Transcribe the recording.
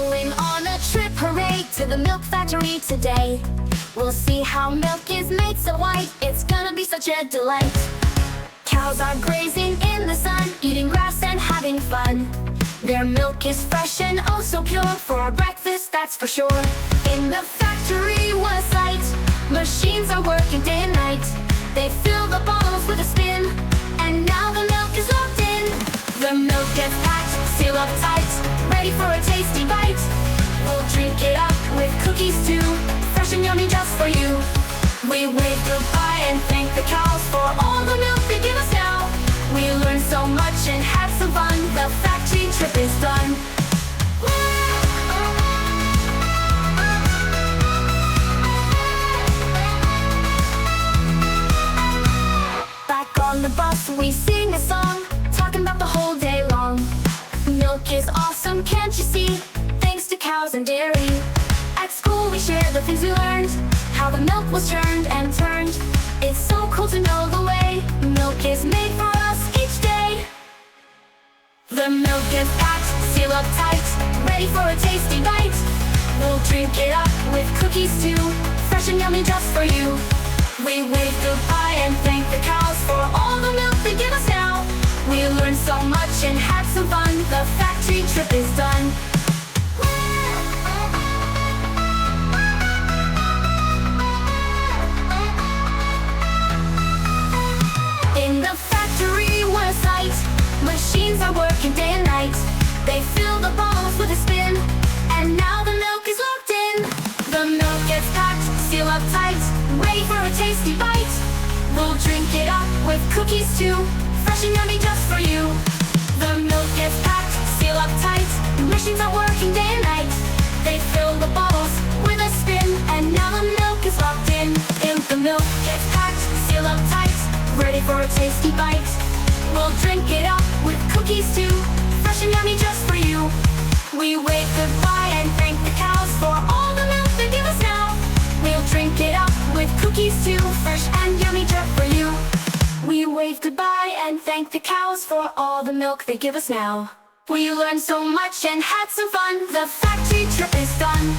Going on a trip, hooray, to the milk factory today. We'll see how milk is made so white, it's gonna be such a delight. Cows are grazing in the sun, eating grass and having fun. Their milk is fresh and oh so pure, for our breakfast that's for sure. In the factory what a sight, machines are working day and night. They fill the bottles with a spin, and now the milk is locked in. The milk gets packed, sealed up tight, ready for a tasty bite. We'll drink it up with cookies too, fresh and yummy just for you. We wave goodbye and thank the cows for all the milk they give us now. We learned so much and had some fun, the factory trip is done. Back on the bus we sing a song, talking about the whole day long. Milk is awesome, can't you see? Thanks to cows and dairy. At school we share the things we learned, how the milk was churned and turned. It's so cool to know the way milk is made for us each day. The milk is packed, sealed up tight, ready for a tasty bite. We'll drink it up with cookies too, fresh and yummy just for you. We wave goodbye and thank the cows for all the milk they give us now. We learned so much and had some fun, the factory trip is done. In the factory what a sight, machines are working day and night. They fill the bottles with a spin, and now the milk is locked in. The milk gets packed, sealed up tight, ready for a tasty bite. We'll drink it up with cookies too, fresh and yummy just for you. The milk gets packed, sealed up tight, machines are working day and night. They fill the bottles with a spin, and now the milk is locked in. The milk gets packed, sealed up tight, ready for a tasty bite. We'll drink it up with cookies too, fresh and yummy just for you. We wave goodbye and thank the cows for all the milk they give us now. We'll drink it up with cookies too, fresh and yummy just for you. We wave goodbye and thank the cows for all the milk they give us now. We learned so much and had some fun, the factory trip is done.